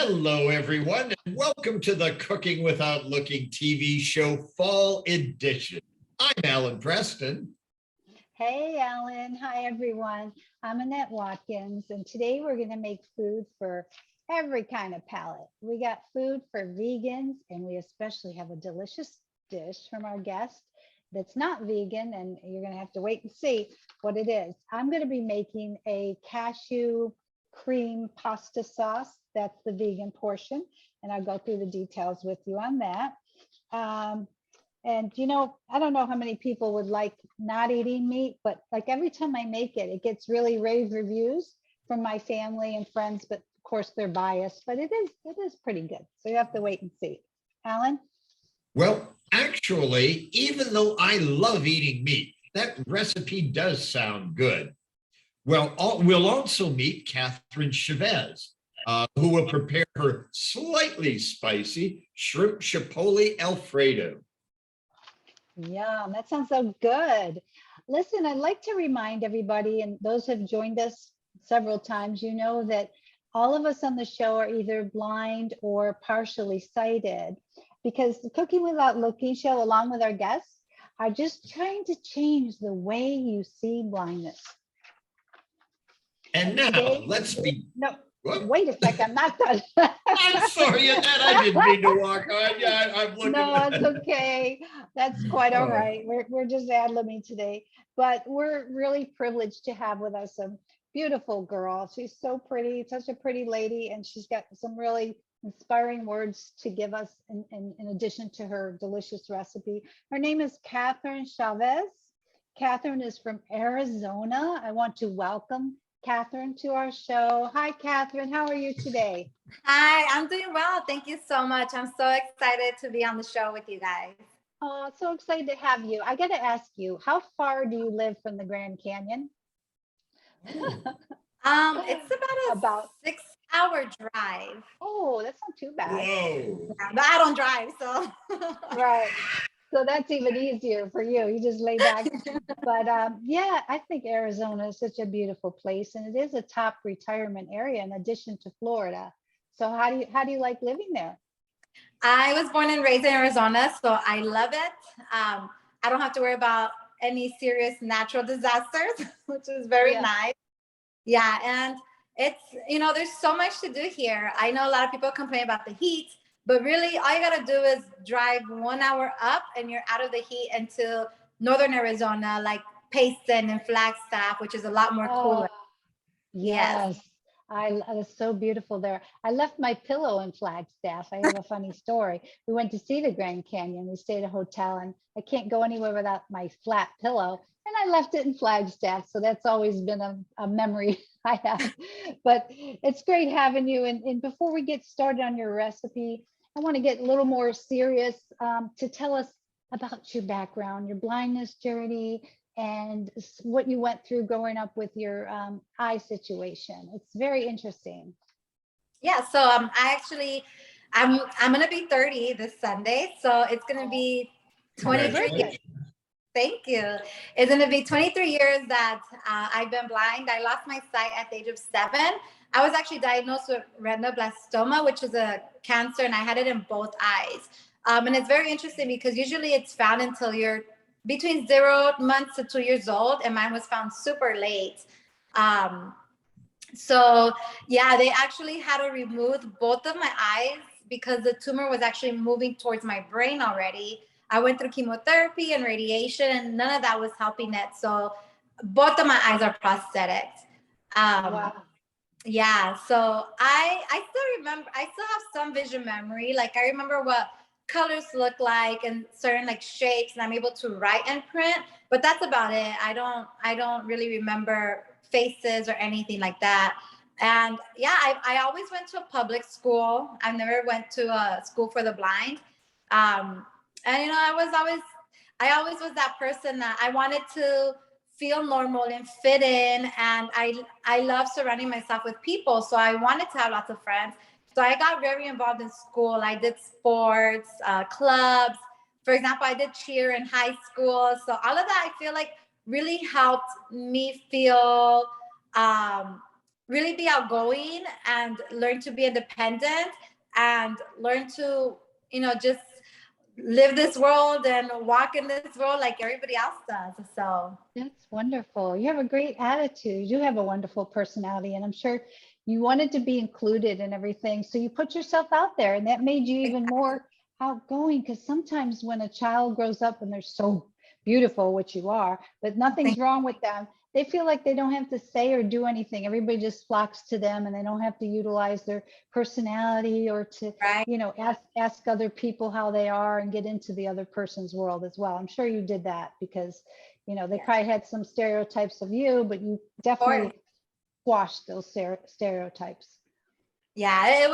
Hello, everyone, and welcome to the Cooking Without Looking TV show Fall Edition. I'm Alan Preston. Hey, Alan. Hi, everyone. I'm Annette Watkins, and today we're going to make food for every kind of palate. We got food for vegans, and we especially have a delicious dish from our guest that's not vegan, and you're going to have to wait and see what it is. I'm going to be making a cashew cream pasta sauce. That's the vegan portion, and I'll go through the details with you on that. And I don't know how many people would like not eating meat, but like every time I make it, it gets really rave reviews from my family and friends, but of course they're biased, but it is pretty good. So you have to wait and see. Alan? Well, actually, even though I love eating meat, that recipe does sound good. Well, we'll also meet Katherine Chavez, who will prepare her slightly spicy Shrimp Chipotle Alfredo. Yum, that sounds so good. Listen, I'd like to remind everybody, and those who have joined us several times, you know that all of us on the show are either blind or partially sighted, because the Cooking Without Looking show, along with our guests, are just trying to change the way you see blindness. And now, today, let's be... No, What? wait a second, I'm not done. I'm sorry, Annette, I didn't mean to walk on. Yeah, I'm looking. No, it's okay. That's quite all right. We're just ad-libbing today, but we're really privileged to have with us a beautiful girl. She's so pretty, such a pretty lady, and she's got some really inspiring words to give us in addition to her delicious recipe. Her name is Katherine Chavez. Katherine is from Arizona. I want to welcome Katherine to our show. Hi, Katherine. How are you today? Hi, I'm doing well. Thank you so much. I'm so excited to be on the show with you guys. Oh, so excited to have you. I got to ask you, how far do you live from the Grand Canyon? It's about a 6-hour drive. Oh, that's not too bad. Whoa. Yeah, but I don't drive, so. Right. So that's even easier for you. You just lay back. But yeah, I think Arizona is such a beautiful place, and it is a top retirement area in addition to Florida. So how do you like living there? I was born and raised in Arizona, so I love it. I don't have to worry about any serious natural disasters, which is very nice. Yeah, and it's, there's so much to do here. I know a lot of people complain about the heat, but really all you gotta do is drive 1 hour up and you're out of the heat into northern Arizona, like Preston and Flagstaff, which is a lot more cooler. Yes. It's so beautiful there. I left my pillow in Flagstaff. I have a funny story. We went to see the Grand Canyon. We stayed at a hotel, and I can't go anywhere without my flat pillow. And I left it in Flagstaff. So that's always been a memory I have. But it's great having you. And before we get started on your recipe, I want to get a little more serious to tell us about your background, your blindness journey, and what you went through growing up with your eye situation. It's very interesting. Yeah, so I'm gonna be 30 this Sunday, so it's gonna be 23. Thank you. It's gonna be 23 years that I've been blind. I lost my sight at the age of 7. I was actually diagnosed with retinoblastoma, which is a cancer, and I had it in both eyes. And it's very interesting because usually it's found until you're between 0 months to 2 years old, and mine was found super late. So yeah, they actually had to remove both of my eyes because the tumor was actually moving towards my brain already. I went through chemotherapy and radiation, and none of that was helping it. So both of my eyes are prosthetic. Wow. Yeah, so I still remember, I still have some vision memory. Like I remember what colors look like and certain like shapes, and I'm able to write and print, but that's about it. I don't really remember faces or anything like that. And yeah, I always went to a public school. I never went to a school for the blind. And I always was that person that I wanted to feel normal and fit in, and I love surrounding myself with people, so I wanted to have lots of friends. So I got very involved in school. I did sports, clubs. For example, I did cheer in high school. So all of that, I feel like really helped me feel really be outgoing and learn to be independent and learn to, just live this world and walk in this world like everybody else does. So That's wonderful. You have a great attitude. You have a wonderful personality, and I'm sure you wanted to be included in everything. So you put yourself out there, and that made you even more outgoing. Because sometimes when a child grows up and they're so beautiful, which you are, but nothing's wrong with them, they feel like they don't have to say or do anything. Everybody just flocks to them, and they don't have to utilize their personality or to, right. ask other people how they are and get into the other person's world as well. I'm sure you did that because they probably had some stereotypes of you, but you definitely squashed those stereotypes. Yeah,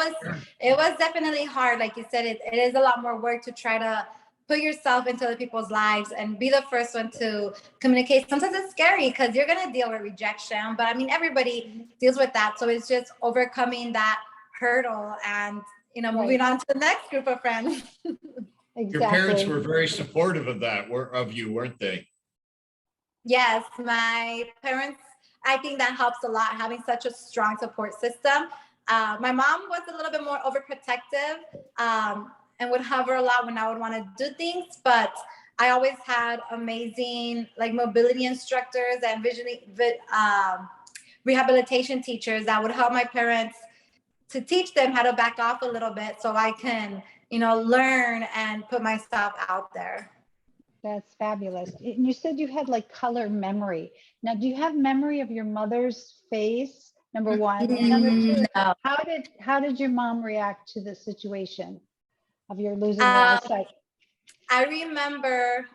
it was definitely hard. Like you said, it is a lot more work to try to put yourself into other people's lives and be the first one to communicate. Sometimes it's scary because you're going to deal with rejection, but I mean, everybody deals with that. So it's just overcoming that hurdle and, moving on to the next group of friends. Exactly. Your parents were very supportive of that, of you, weren't they? Yes, my parents, I think that helps a lot, having such a strong support system. My mom was a little bit more overprotective and would hover a lot when I would want to do things, but I always had amazing like mobility instructors and rehabilitation teachers that would help my parents to teach them how to back off a little bit so I can, learn and put myself out there. That's fabulous. And you said you had like color memory. Now, do you have memory of your mother's face? Number one, and number two, No. how did your mom react to the situation of your losing your eyesight? I remember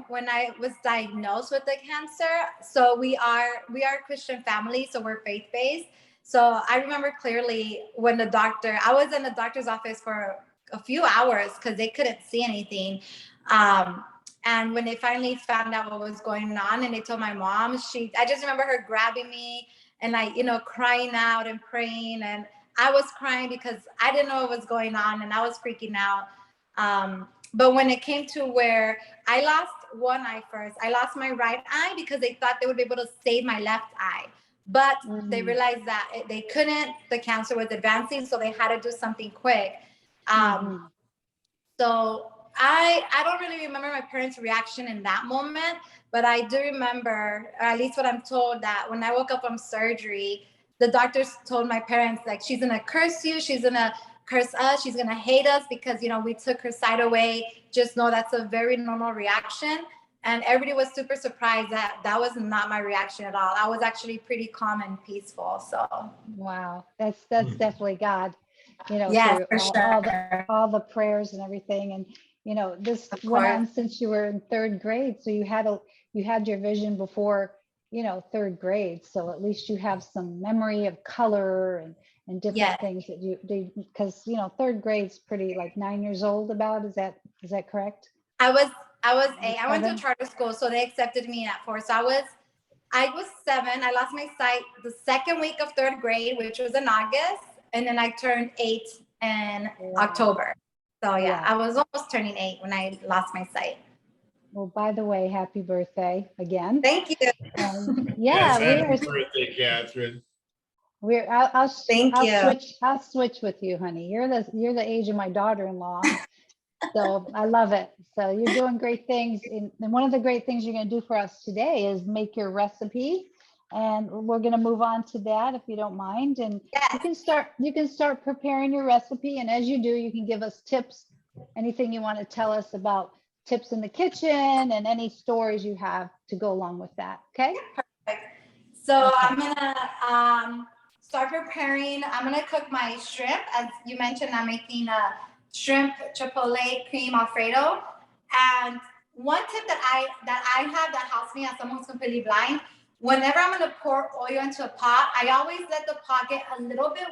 when I was diagnosed with the cancer. So we are a Christian family, so we're faith-based. So I remember clearly when I was in the doctor's office for a few hours because they couldn't see anything. And when they finally found out what was going on and they told my mom, I just remember her grabbing me and crying out and praying. And I was crying because I didn't know what was going on and I was freaking out. But when it came to where I lost one eye first, I lost my right eye because they thought they would be able to save my left eye. But they realized that they couldn't, the cancer was advancing, so they had to do something quick. So I don't really remember my parents' reaction in that moment, but I do remember, or at least what I'm told, that when I woke up from surgery, the doctors told my parents, like, she's gonna curse you, she's gonna curse us, she's gonna hate us because, we took her sight away. Just know that's a very normal reaction. And everybody was super surprised that was not my reaction at all. I was actually pretty calm and peaceful. So wow, that's definitely God, yes, for sure. all the prayers and everything. And this went on since you were in third grade, so you had your vision before third grade. So at least you have some memory of color and different things that you do, because third grade's pretty like 9 years old about. Is that correct? I was 8. I went to a charter school, so they accepted me at 4. So I was 7. I lost my sight the second week of third grade, which was in August, and then I turned 8 in October. So yeah, I was almost turning 8 when I lost my sight. Well, by the way, happy birthday again. Thank you. Yes, happy birthday, Catherine. I'll switch with you, honey. You're the age of my daughter-in-law. So I love it. So you're doing great things. And one of the great things you're going to do for us today is make your recipe. And we're going to move on to that if you don't mind. And you can start preparing your recipe. And as you do, you can give us tips, anything you want to tell us about tips in the kitchen and any stories you have to go along with that. Okay. Perfect. So I'm going to start preparing. I'm going to cook my shrimp. As you mentioned, I'm making a Shrimp Chipotle Creamy Alfredo. And one tip that I have that helps me as someone who's completely blind, whenever I'm going to pour oil into a pot, I always let the pot get a little bit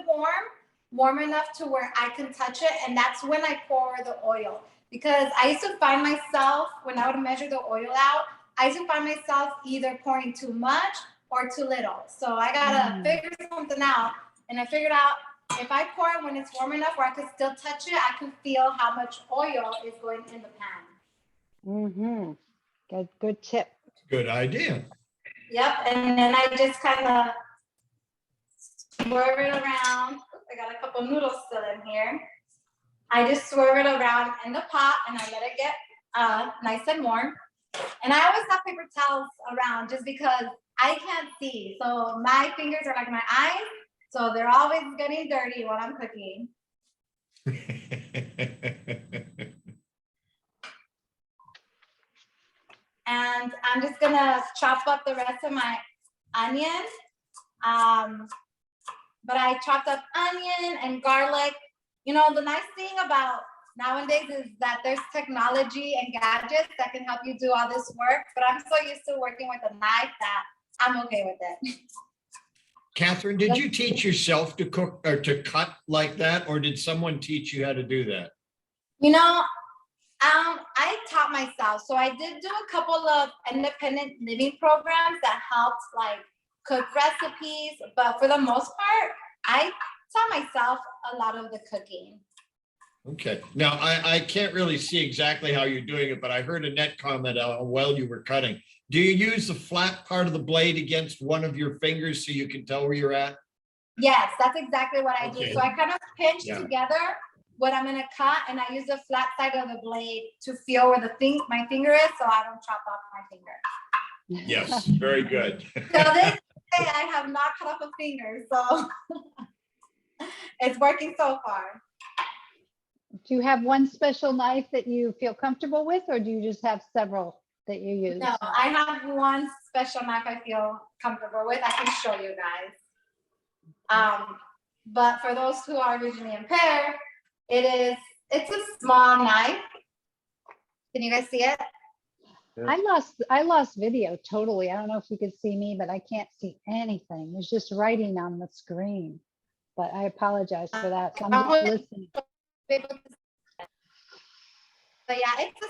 warm enough to where I can touch it. And that's when I pour the oil. Because I used to find myself, when I would measure the oil out, I used to find myself either pouring too much or too little. So I got to figure something out. And I figured out, if I pour it when it's warm enough where I can still touch it, I can feel how much oil is going in the pan. Good tip. Good idea. Yep. And then I just kind of swerve it around. Oops, I got a couple noodles still in here. I just swerve it around in the pot and I let it get nice and warm. And I always have paper towels around just because I can't see. So my fingers are like my eyes. So they're always getting dirty while I'm cooking. And I'm just gonna chop up the rest of my onion. But I chopped up onion and garlic. You know, the nice thing about nowadays is that there's technology and gadgets that can help you do all this work, but I'm so used to working with a knife that I'm okay with it. Catherine, did you teach yourself to cook or to cut like that, or did someone teach you how to do that? You know, I taught myself. So I did do a couple of independent living programs that helped like cook recipes, but for the most part, I taught myself a lot of the cooking. Okay. Now, I can't really see exactly how you're doing it, but I heard Annette comment how well you were cutting. Do you use the flat part of the blade against one of your fingers so you can tell where you're at? Yes, that's exactly what I do. So I kind of pinch together what I'm gonna cut, and I use the flat side of the blade to feel where my finger is, so I don't chop off my finger. Yes, very good. So this day I have not cut off a finger, so it's working so far. Do you have one special knife that you feel comfortable with, or do you just have several that you use? No, I have one special knife I feel comfortable with. I can show you guys. But for those who are visually impaired, it's a small knife. Can you guys see it? I lost video totally. I don't know if you could see me, but I can't see anything. There's just writing on the screen. But I apologize for that. So I'm just listening. But yeah, it's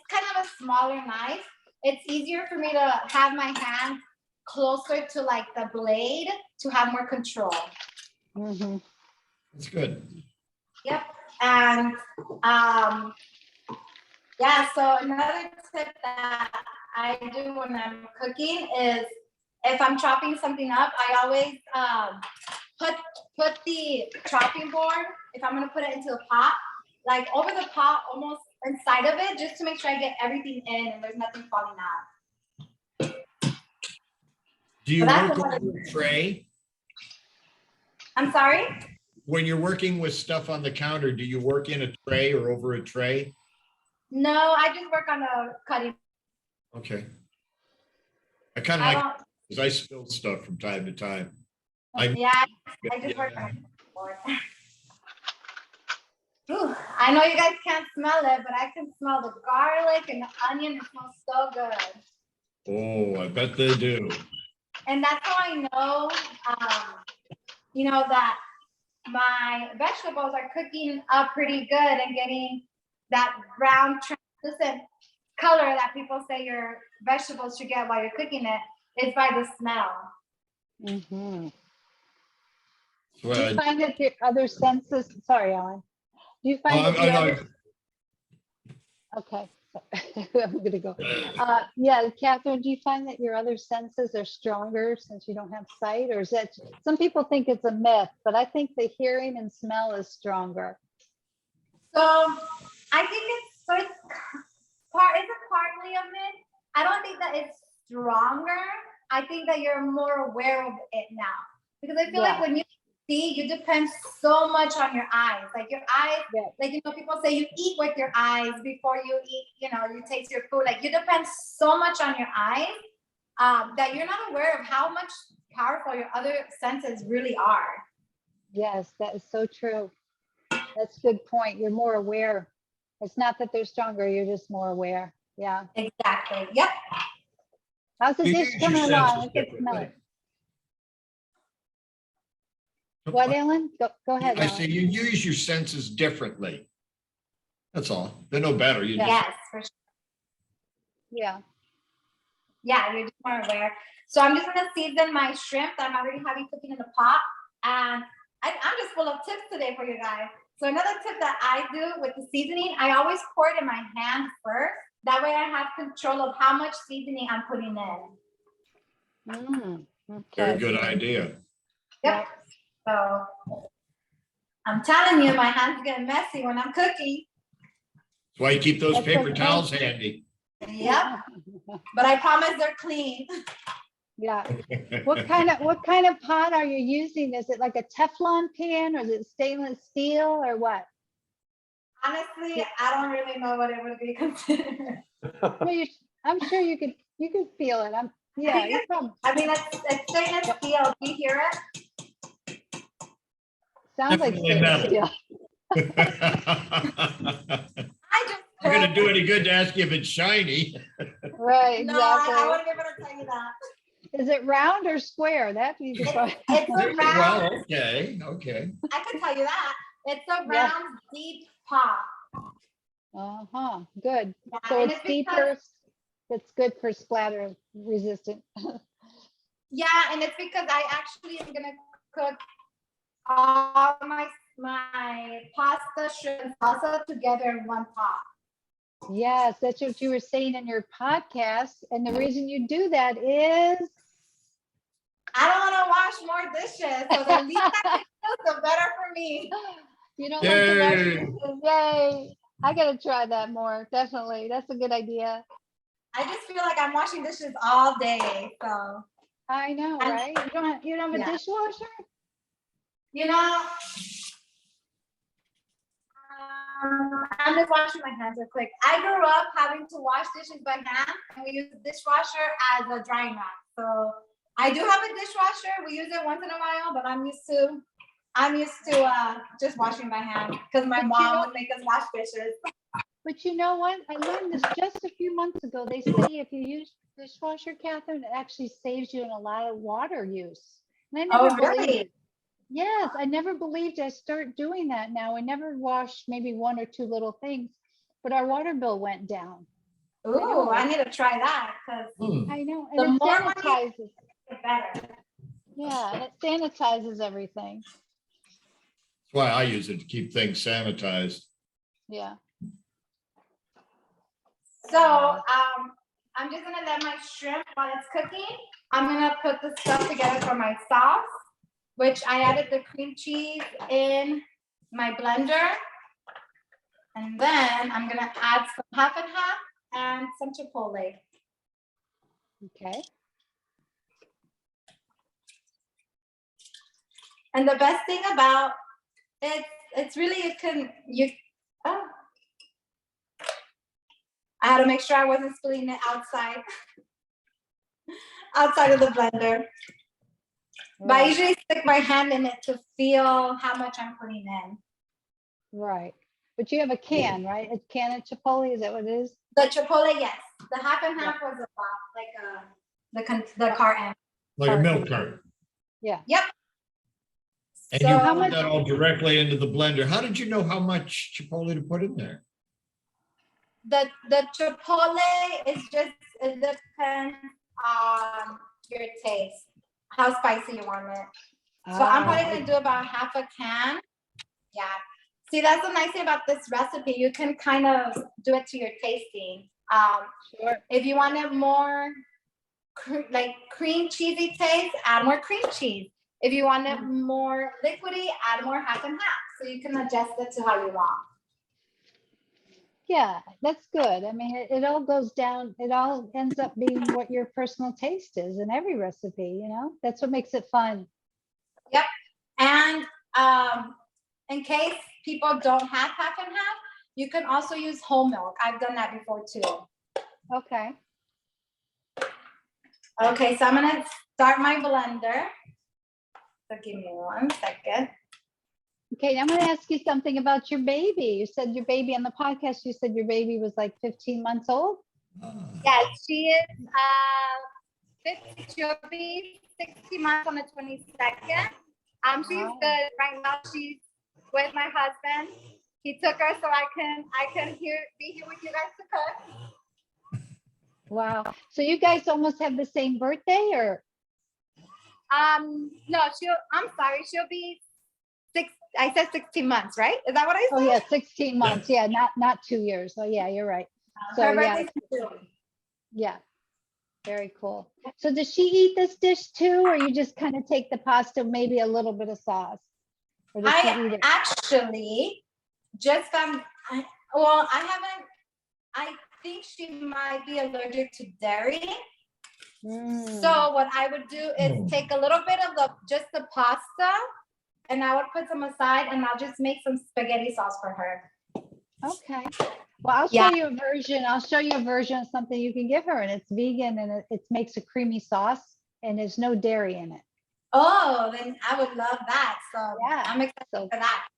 kind of a smaller knife. It's easier for me to have my hand closer to like the blade to have more control. Mm-hmm. That's good. Yep. And yeah, so another tip that I do when I'm cooking is if I'm chopping something up, I always put the chopping board, if I'm gonna put it into a pot, like over the pot, almost inside of it, just to make sure I get everything in and there's nothing falling out. Do you work over a tray? I'm sorry? When you're working with stuff on the counter, do you work in a tray or over a tray? No, I just work on a cutting. Okay. I kind of like, because I spill stuff from time to time. I just work on it. Ooh, I know you guys can't smell it, but I can smell the garlic and the onion. It smells so good. Oh, I bet they do. And that's how I know, you know, that my vegetables are cooking up pretty good and getting that brown translucent color that people say your vegetables should get while you're cooking it. It's by the smell. Mm-hmm. Well, Do you find that your other senses, sorry, Ellen. Do you find that your other, okay, I'm gonna go. Yeah, Catherine, do you find that your other senses are stronger since you don't have sight, or is that, some people think it's a myth, but I think the hearing and smell is stronger. So I think it's partly a myth. I don't think that it's stronger. I think that you're more aware of it now, because I feel like when you see, you depend so much on your eyes. Like your eyes, like, you know, people say you eat with your eyes before you eat, you know, you taste your food. Like you depend so much on your eyes that you're not aware of how much powerful your other senses really are. Yes, that is so true. That's a good point. You're more aware. It's not that they're stronger, you're just more aware. Yeah. Exactly. Yep. How's the dish coming along? I can smell it. What, Ellen? Go ahead. I say you use your senses differently. That's all. They're no better. You yes, for sure. Yeah. Yeah, you're just more aware. So I'm just gonna season my shrimp that I'm already having cooking in the pot, and I'm just full of tips today for you guys. So another tip that I do with the seasoning, I always pour it in my hand first. That way I have control of how much seasoning I'm putting in. Okay. Very good idea. Yep. So I'm telling you, my hands get messy when I'm cooking. That's why you keep those That's paper okay. towels handy. Yep, but I promise they're clean. Yeah. What kind of pot are you using? Is it like a Teflon pan or is it stainless steel or what? Honestly, I don't really know what it would be considered. Well, I'm sure you could feel it. Yeah, you're probably I mean, it's stainless steel. Do you hear it? sounds like Definitely stainless metal. steel. I just Not gonna do any good to ask you if it's shiny. Right, No, exactly. I wouldn't be able to tell you that. Is it round or square? That you could probably. It's a round. Well, okay. I could tell you that. It's a Yeah. round, deep pot. Uh-huh, good. Yeah, So and it's because- deeper. It's good for splatter resistant. Yeah, and it's because I actually am gonna cook all my pasta, shrimp, and salsa together in one pot. Yes, that's what you were saying in your podcast. And the reason you do that is, I don't want to wash more dishes, so the least I can do, the better for me. you don't like to wash Yay. dishes. Yay. I gotta try that more. Definitely. That's a good idea. I just feel like I'm washing dishes all day, so I know, right? You don't have a Yeah. dishwasher? you know. I'm just washing my hands real quick. I grew up having to wash dishes by hand, and we use the dishwasher as a drying rack. So I do have a dishwasher. We use it once in a while, but I'm used to just washing by hand because my But you mom know- would make us wash dishes. But you know what? I learned this just a few months ago. They say if you use dishwasher, Catherine, it actually saves you in a lot of water use. And I Oh, never believed really? it. Yes, I never believed I start doing that now. I never wash maybe one or two little things, but our water bill went down. Ooh, I need to try that because I know, The and it more money- sanitizes. it's better. Yeah, and it sanitizes everything. That's why I use it to keep things sanitized. Yeah. So I'm just gonna let my shrimp while it's cooking. I'm gonna put the stuff together for my sauce, which I added the cream cheese in my blender. And then I'm gonna add some half and half and some chipotle. Okay. And the best thing about it's really oh. I had to make sure I wasn't spilling it outside of the blender. But I Right. usually stick my hand in it to feel how much I'm putting in. Right. But you have a can, right? A can of Chipotle, is that what it is? The chipotle, yes. The half and half was about the carton. Like a milk carton. Yep. And So you how put much- that all directly into the blender. How did you know how much chipotle to put in there? the chipotle is just, it depends on your taste, how spicy you want it. So I'm probably gonna do about half a can. Yeah. See, that's the nice thing about this recipe. You can kind of do it to your tasting. Sure. If you want it more like cream cheesy taste, add more cream cheese. If you want it more liquidy, add more half and half. So you can adjust it to how you want. Yeah, that's good. I mean, it all goes down, it all ends up being what your personal taste is in every recipe, you know? That's what makes it fun. Yep. And in case people don't have half and half, you can also use whole milk. I've done that before too. Okay. Okay, so I'm gonna start my blender. So give me 1 second. Okay, I'm gonna ask you something about your baby. You said your baby on the podcast, you said your baby was like 15 months old? Yes, she is 50, she'll be 60 months on the 22nd. She's Wow. good. Right now she's with my husband. He took her so I can be here with you guys to cook. Wow. So you guys almost have the same birthday or? No, I'm sorry, she'll be I said 16 months, right? Is that what I said? Oh yeah, 16 months. Yeah, not 2 years. Oh yeah, you're right. So Her yeah, birthday's in June. yeah. Very cool. So does she eat this dish too, or you just kind of take the pasta, maybe a little bit of sauce? Or does she I eat it? actually just found, well, I haven't, I think she might be allergic to dairy. Mm, So what I would do is Oh. take a little bit of just the pasta, and I would put some aside, and I'll just make some spaghetti sauce for her. okay. Well, I'll Yeah. show you a version. I'll show you a version of something you can give her, and it's vegan, and it makes a creamy sauce, and there's no dairy in it. Oh, then I would love that. So Yeah. I'm excited So, for that.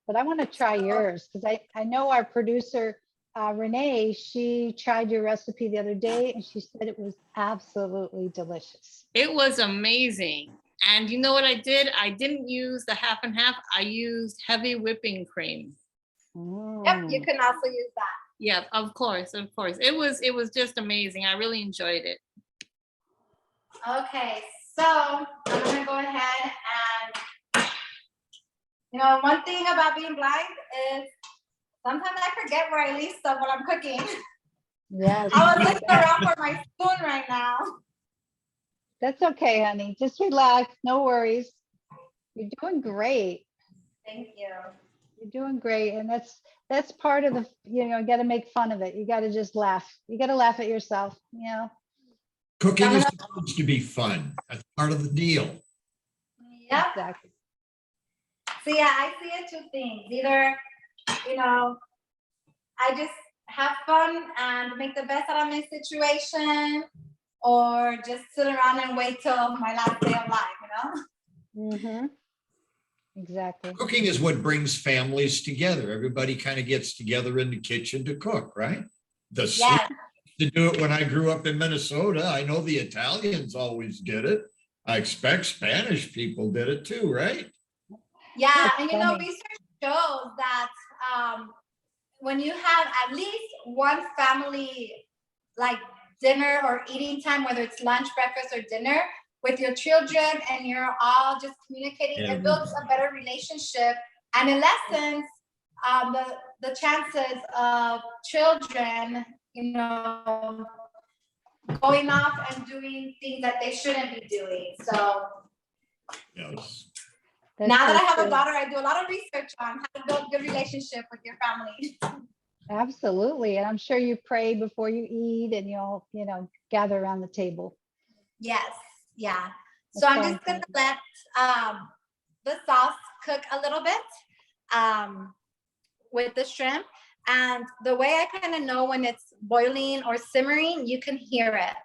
but I want to try yours because I know our producer, Renee, she tried your recipe the other day, and she said it was absolutely delicious. It was amazing. And you know what I did? I didn't use the half and half. I used heavy whipping cream. Yep, you can also use that. Yeah, of course, of course. It was just amazing. I really enjoyed it. Okay, so I'm gonna go ahead and, one thing about being blind is sometimes I forget where I leave stuff while I'm cooking. Yes. I was looking around for my spoon right now. That's okay, honey. Just relax. No worries. You're doing great. Thank you. You're doing great. And that's part of the, you got to make fun of it. You got to just laugh. You got to laugh at yourself, Cooking is supposed to be fun. That's part of the deal. Yep. Exactly. So yeah, I see it two things. Either, I just have fun and make the best out of my situation, or just sit around and wait till my last day of life, Mm-hmm. Exactly. Cooking is what brings families together. Everybody kind of gets together in the kitchen to cook, right? The Yes. to do it when I grew up in Minnesota. I know the Italians always did it. I expect Spanish people did it too, right? Yeah, That's and funny. research shows that when you have at least one family like dinner or eating time, whether it's lunch, breakfast, or dinner, with your children, and you're all just communicating, Yeah. it builds a better relationship, and it lessens the chances of children, going off and doing things that they shouldn't be doing. So Yes. That's now that so I have true. a daughter, I do a lot of research on how to build a good relationship with your family. Absolutely. And I'm sure you pray before you eat, and you'll, gather around the table. Yes, yeah. So That's I'm so just gonna important. let the sauce cook a little bit with the shrimp. And the way I kind of know when it's boiling or simmering, you can hear it.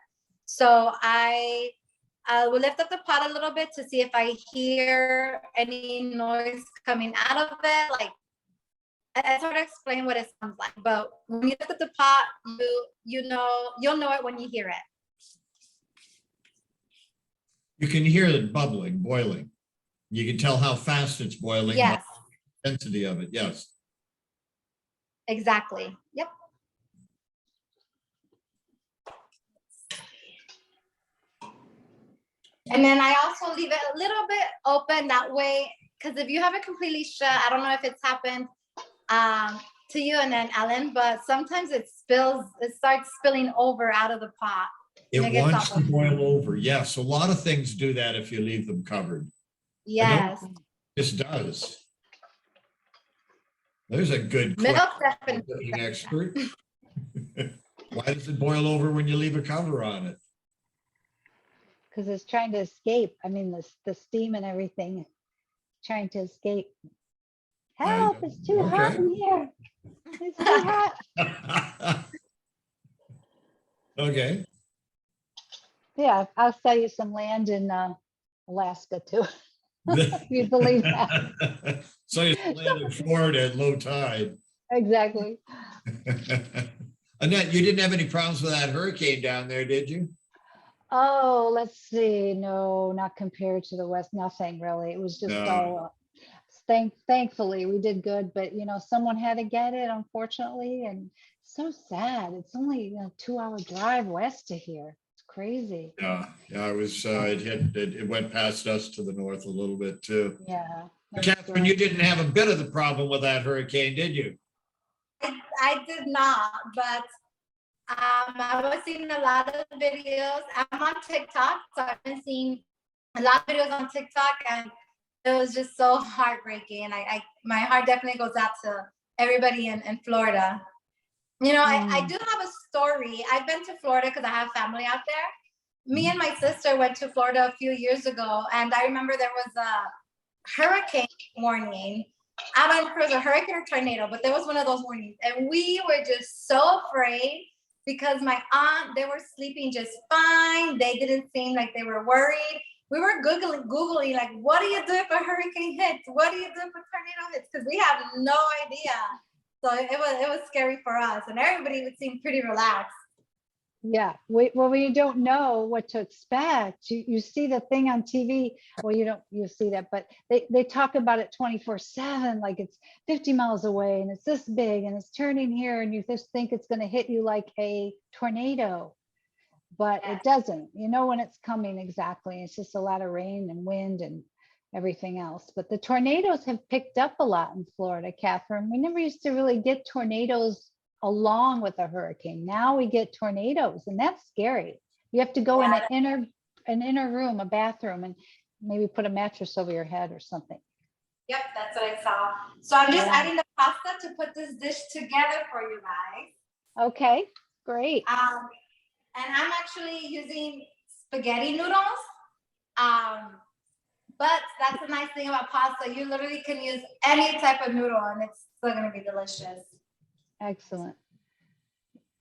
So I will lift up the pot a little bit to see if I hear any noise coming out of it. Like, it's hard to explain what it sounds like, but when you lift up the pot, you'll know it when you hear it. You can hear it bubbling, boiling. You can tell how fast it's boiling by Yes, the intensity of it. Yes. exactly. Yep. And then I also leave it a little bit open that way, because if you have it completely shut, I don't know if it's happened to you and then Ellen, but sometimes it starts spilling over out of the pot. It wants to boil over. Yes. A lot of things do that if you leave them covered. Yes. This does. There's a good Milk question, definitely. cooking expert. Why does it boil over when you leave a cover on it? Because it's trying to escape. I mean, the steam and everything, trying to escape. Help, it's too hot in here. It's too hot. Okay. Yeah, I'll sell you some land in Alaska too. If you believe that. So you land in Florida at low tide. Exactly. Annette, you didn't have any problems with that hurricane down there, did you? Oh, let's see. No, not compared to the West. Nothing really. It was just No. all. Thankfully, we did good, but someone had to get it, unfortunately, and so sad. It's only a 2-hour drive west of here. It's crazy. Yeah, it was. It went past us to the north a little bit too. Yeah. Catherine, you didn't have a bit of the problem with that hurricane, did you? I did not, but I was seeing a lot of videos. I'm on TikTok, so I've been seeing a lot of videos on TikTok, and it was just so heartbreaking. My heart definitely goes out to everybody in Florida. You know, I do have a story. I've been to Florida because I have family out there. Me and my sister went to Florida a few years ago, and I remember there was a hurricane warning. I don't know if it was a hurricane or tornado, but there was one of those warnings, and we were just so afraid because my aunt, they were sleeping just fine. They didn't seem like they were worried. We were Googling like, what do you do if a hurricane hits? What do you do if a tornado hits? Because we have no idea. So it was scary for us, and everybody would seem pretty relaxed. Yeah, well, when you don't know what to expect, you see the thing on TV. Well, you see that, but they talk about it 24/7, like it's 50 miles away and it's this big and it's turning here, and you just think it's going to hit you like a tornado, but it doesn't. You know when it's coming exactly. It's just a lot of rain and wind and everything else. But the tornadoes have picked up a lot in Florida, Catherine. We never used to really get tornadoes along with a hurricane. Now we get tornadoes, and that's scary. You have to go in an inner room, a bathroom, and maybe put a mattress over your head or something. Yep, that's what I saw. So I'm just adding the pasta to put this dish together for you guys. Okay, great. And I'm actually using spaghetti noodles. But that's the nice thing about pasta. You literally can use any type of noodle, and it's still gonna be delicious. Excellent.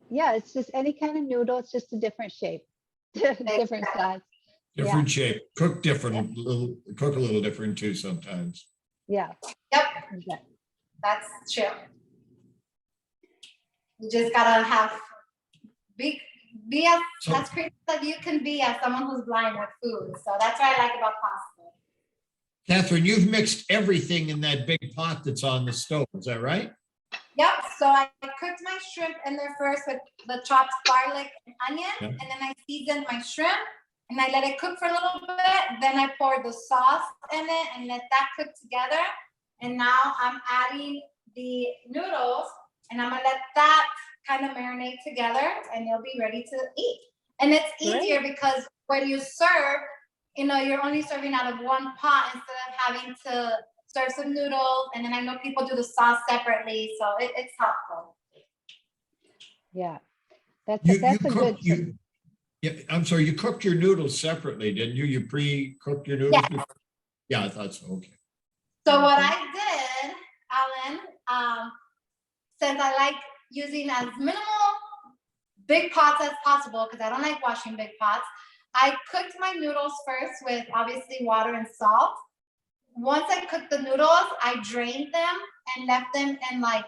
Yeah, it's just any kind of noodle. It's just a different shape, different size. Different shape, cook different, cook a little different too sometimes. Yeah. Yep, Okay. that's true. You just gotta be as creative as you can be as someone who's blind with food. So that's what I like about pasta. Catherine, you've mixed everything in that big pot that's on the stove. Is that right? Yep, so I cooked my shrimp in there first with the chopped garlic and onion, and then I seasoned my shrimp, and I let it cook for a little bit. Then I poured the sauce in it and let that cook together. And now I'm adding the noodles, and I'm gonna let that kind of marinate together, and it'll be ready to eat. And it's easier because when you serve, you know, you're only serving out of one pot instead of having to serve some noodles, and then I know people do the sauce separately, so it's helpful. Yeah, that's a good tip. Yeah, I'm sorry, you cooked your noodles separately, didn't you? You pre-cooked your noodles? Yes. Yeah, I thought so. Okay. So what I did, Alan, since I like using as minimal big pots as possible, because I don't like washing big pots, I cooked my noodles first with obviously water and salt. Once I cooked the noodles, I drained them and left them in like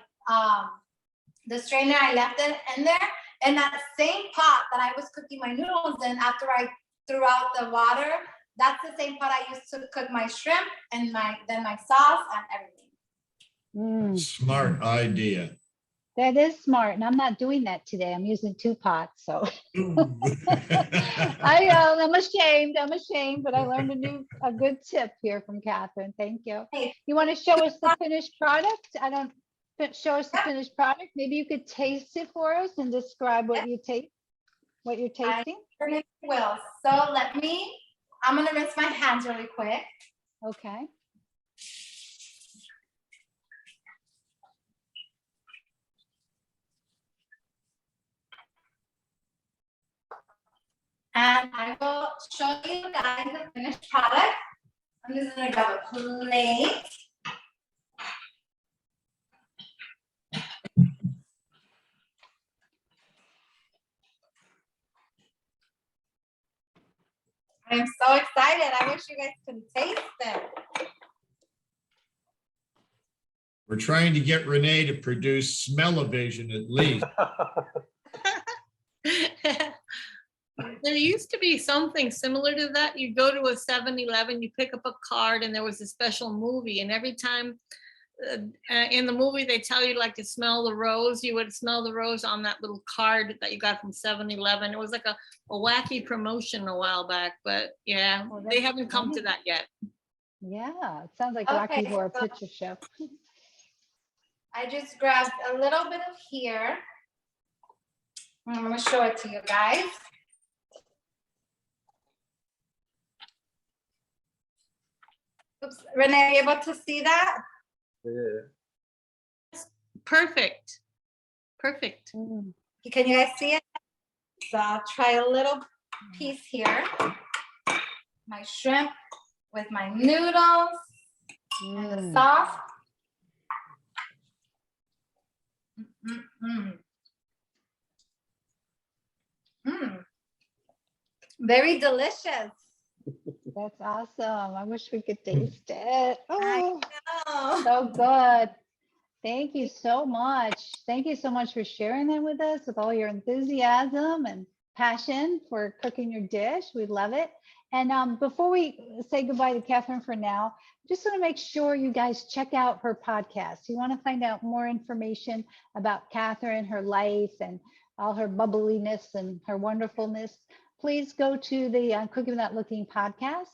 the strainer. I left it in there. And that same pot that I was cooking my noodles in after I threw out the water, that's the same pot I used to cook my shrimp and then my sauce and everything. Smart idea. That is smart, and I'm not doing that today. I'm using 2 pots, so I'm ashamed, but I learned a good tip here from Catherine. Thank you. You want to show us the finished product? Show us the finished product. Maybe you could taste it for us and describe what you're tasting. I certainly will. So I'm gonna rinse my hands really quick. Okay. And I will show you guys the finished product. I'm just gonna grab a plate. I'm so excited. I wish you guys could taste it. We're trying to get Renee to produce smell-o-vision at least. There used to be something similar to that. You go to a 7-Eleven, you pick up a card, and there was a special movie. And every time in the movie they tell you like to smell the rose, you would smell the rose on that little card that you got from 7-Eleven. It was like a wacky promotion a while back, but yeah, they haven't come to that yet. Yeah, it sounds like Rocky Horror Picture Show. I just grabbed a little bit of here. I'm gonna show it to you guys. Oops, Renee, are you able to see that? Perfect. Perfect. Mm. Can you guys see it? So I'll try a little piece here. My shrimp with my noodles and the Mm. sauce. Mm. Mm. Very delicious. That's awesome. I wish we could taste it. Oh, Oh. so good. Thank you so much. Thank you so much for sharing that with us with all your enthusiasm and passion for cooking your dish. We love it. And before we say goodbye to Catherine for now, just want to make sure you guys check out her podcast. You want to find out more information about Catherine, her life, and all her bubbliness and her wonderfulness. Please go to the Cooking Without Looking podcast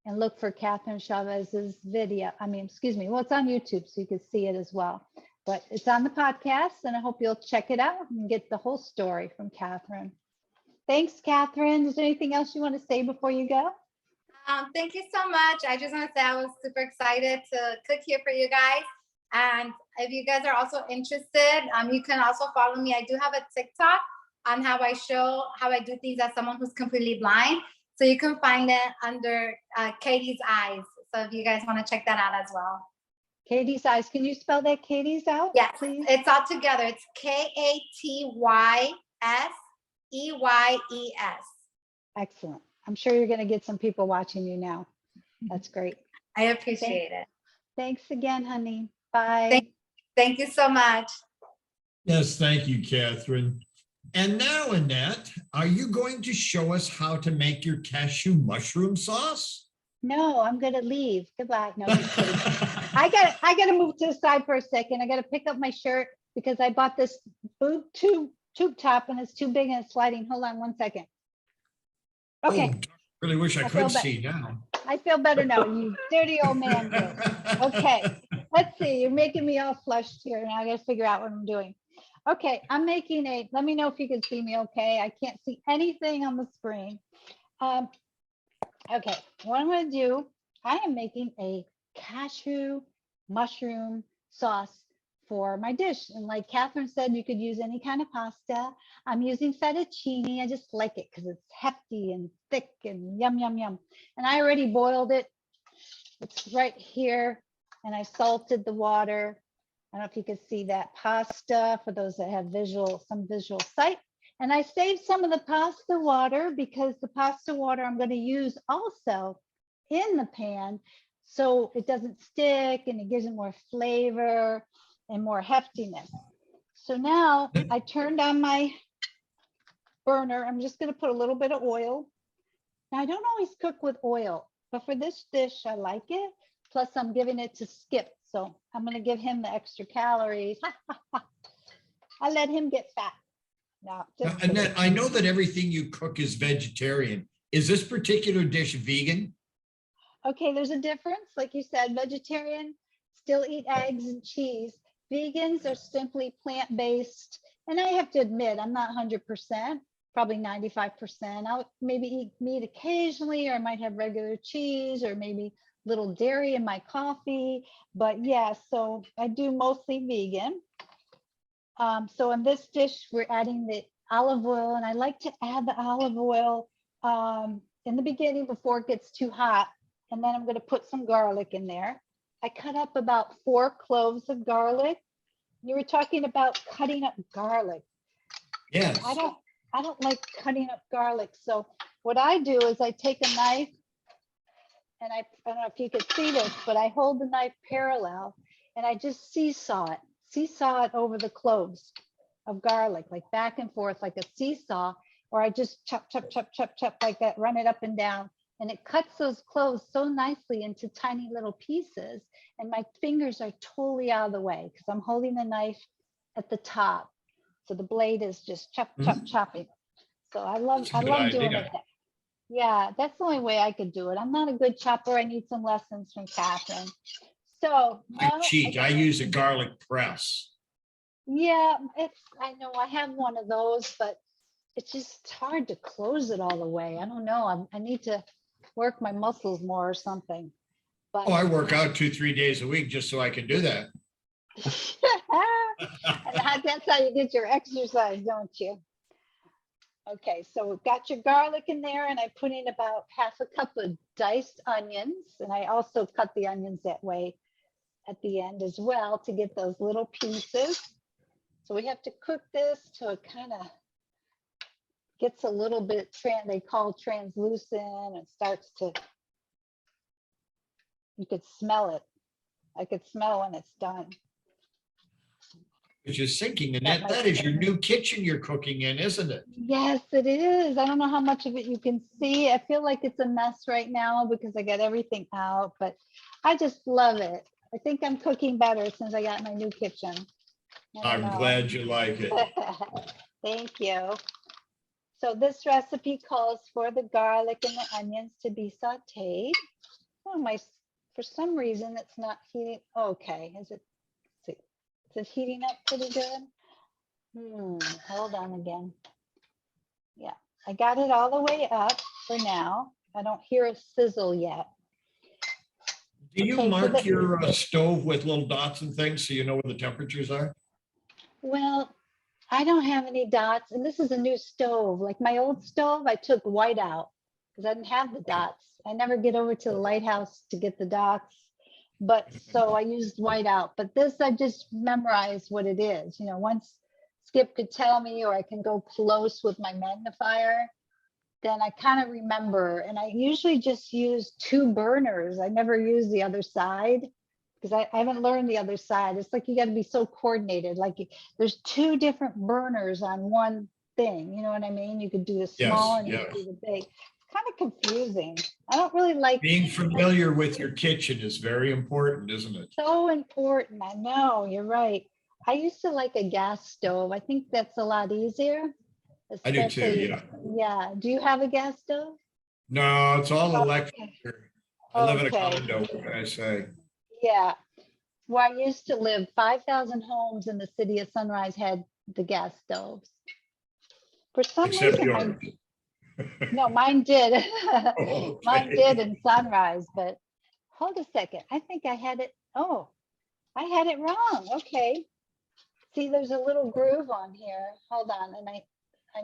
and look for Katherine Chavez's video. Well, it's on YouTube, so you can see it as well. But it's on the podcast, and I hope you'll check it out and get the whole story from Catherine. Thanks, Catherine. Is there anything else you want to say before you go? Thank you so much. I just want to say I was super excited to cook here for you guys. And if you guys are also interested, you can also follow me. I do have a TikTok on how I do things as someone who's completely blind. So you can find it under Katie's Eyes. So if you guys want to check that out as well. Katie's Eyes. Can you spell that Katie's out? Yes, please. it's all together. It's KATYSEYES. Excellent. I'm sure you're going to get some people watching you now. That's great. I appreciate it. Thanks again, honey. Bye. Thank you so much. Yes, thank you, Catherine. And now, Annette, are you going to show us how to make your cashew mushroom sauce? No, I'm going to leave. Goodbye. No, just kidding. I got to move to the side for a second. I got to pick up my shirt because I bought this boob tube top and it's too big and it's sliding. Hold on one second. Okay. Oh, really wish I feel could see now. I feel better now, you dirty old man. Okay, let's see. You're making me all flushed here. Now I got to figure out what I'm doing. Okay, I'm making let me know if you can see me okay. I can't see anything on the screen. Okay, what I'm going to do, I am making a cashew mushroom sauce for my dish. And like Catherine said, you could use any kind of pasta. I'm using fettuccine. I just like it because it's hefty and thick and yum, yum, yum. And I already boiled it. It's right here. And I salted the water. I don't know if you can see that pasta for those that have some visual sight. And I saved some of the pasta water because the pasta water I'm going to use also in the pan so it doesn't stick and it gives it more flavor and more heftiness. So now I turned on my burner. I'm just going to put a little bit of oil. Now I don't always cook with oil, but for this dish, I like it. Plus I'm giving it to Skip. So I'm going to give him the extra calories. I let him get fat. No, Now, Annette, I know that everything you cook is vegetarian. Is this particular dish vegan? Okay, there's a difference. Like you said, vegetarian still eat eggs and cheese. Vegans are simply plant-based. And I have to admit, I'm not 100%, probably 95%. I'll maybe eat meat occasionally, or I might have regular cheese, or maybe little dairy in my coffee. But yeah, so I do mostly vegan. So in this dish, we're adding the olive oil, and I like to add the olive oil in the beginning before it gets too hot. And then I'm going to put some garlic in there. I cut up about 4 cloves of garlic. You were talking about cutting up garlic. Yes. I don't like cutting up garlic. So what I do is I take a knife, and I don't know if you could see this, but I hold the knife parallel and I just seesaw it over the cloves of garlic, like back and forth, like a seesaw, or I just chop, chop, chop, chop, chop like that, run it up and down. And it cuts those cloves so nicely into tiny little pieces. And my fingers are totally out of the way because I'm holding the knife at the top. So the blade is just chop, chop, chopping. So I love doing it. Yeah, that's the only way I could do it. I'm not a good chopper. I need some lessons from Catherine. So I cheat. I use a garlic press. Yeah, I know I have one of those, but it's just hard to close it all the way. I don't know. I need to work my muscles more or something. But Oh, I work out 2-3 days a week just so I can do that. and that's how you get your exercise, don't you? Okay, so we've got your garlic in there, and I put in about half a cup of diced onions, and I also cut the onions that way at the end as well to get those little pieces. So we have to cook this till it kind of gets a little bit, they call translucent. It starts to, you could smell it. I could smell when it's done. I was just thinking, Annette, that is your new kitchen you're cooking in, isn't it? Yes, it is. I don't know how much of it you can see. I feel like it's a mess right now because I got everything out, but I just love it. I think I'm cooking better since I got my new kitchen. I'm glad you like it. Thank you. So this recipe calls for the garlic and the onions to be sauteed. Oh, for some reason it's not heating. Okay, is it heating up pretty good? Hold on again. Yeah, I got it all the way up for now. I don't hear a sizzle yet. Do you mark your stove with little dots and things so you know where the temperatures are? Well, I don't have any dots, and this is a new stove. Like my old stove, I took white out because I didn't have the dots. I never get over to the lighthouse to get the dots, but so I used white out. But this, I just memorized what it is. You know, once Skip could tell me, or I can go close with my magnifier, then I kind of remember. And I usually just use 2 burners. I never use the other side because I haven't learned the other side. It's like you got to be so coordinated. Like there's 2 different burners on one thing. You know what I mean? You could do the small and you could do the big. It's kind of confusing. I don't really like being familiar with your kitchen is very important, isn't it? So important. I know, you're right. I used to like a gas stove. I think that's a lot easier. I do too, yeah. Yeah. Do you have a gas stove? No, it's all electric. Okay. I live in a Okay. condo, what can I say? Yeah. Where I used to live, 5,000 homes in the city of Sunrise had the gas stoves. For some Except reason, yours. no, mine did. Okay. Mine did in Sunrise, but hold a second. I think I had it. Oh, I had it wrong. Okay. See, there's a little groove on here. Hold on. And I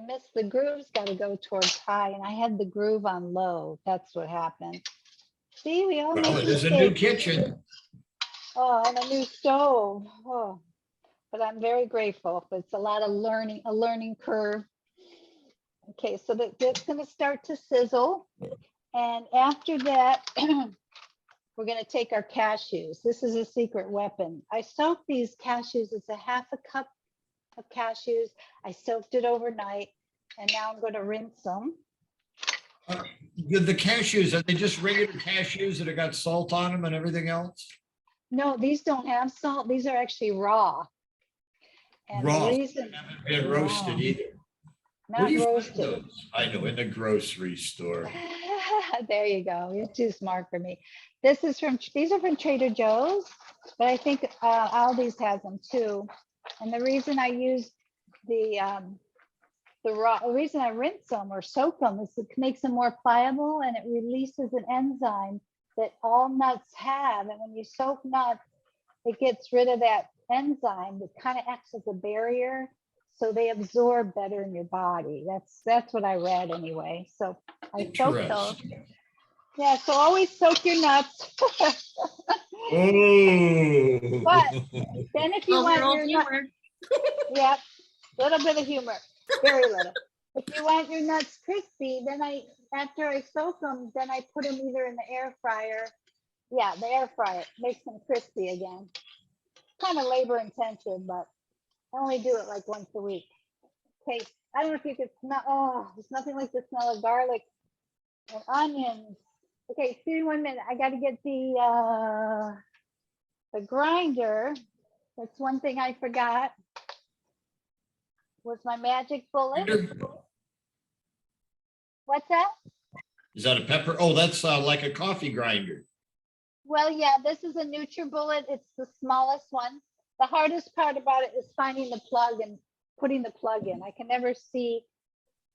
missed the grooves, got to go towards high, and I had the groove on low. That's what happened. See, we all Well, make it is a new mistakes. kitchen. Oh, and a new stove. Oh, but I'm very grateful. But it's a lot of learning, a learning curve. Okay, so that's going to start to sizzle. And after that, we're going to take our cashews. This is a secret weapon. I soak these cashews. It's a half a cup of cashews. I soaked it overnight, and now I'm going to rinse them. The cashews, are they just regular cashews that have got salt on them and everything else? No, these don't have salt. These are actually raw. And Raw. the reason, Haven't been roasted either. Where not do you find roasted. those? I know, in the grocery store. There you go. You're too smart for me. These are from Trader Joe's, but I think Aldi's has them too. And the reason I use the reason I rinse them or soak them is it makes them more pliable, and it releases an enzyme that all nuts have. And when you soak nuts, it gets rid of that enzyme that kind of acts as a barrier, so they absorb better in your body. That's what I read anyway. So I soak those. Yeah, so always soak your nuts. Oh. But then if you want your nuts, yeah, a little bit of humor, very little. If you want your nuts crispy, then after I soak them, then I put them either in the air fryer. Yeah, the air fryer makes them crispy again. Kind of labor intensive, but I only do it like once a week. Okay, I don't know if you could smell. Oh, there's nothing like the smell of garlic and onions. Okay, excuse me 1 minute. I got to get the grinder. That's one thing I forgot. Was my magic bullet. What's that? Is that a pepper? Oh, that's like a coffee grinder. Well, yeah, this is a NutriBullet. It's the smallest one. The hardest part about it is finding the plug and putting the plug in. I can never see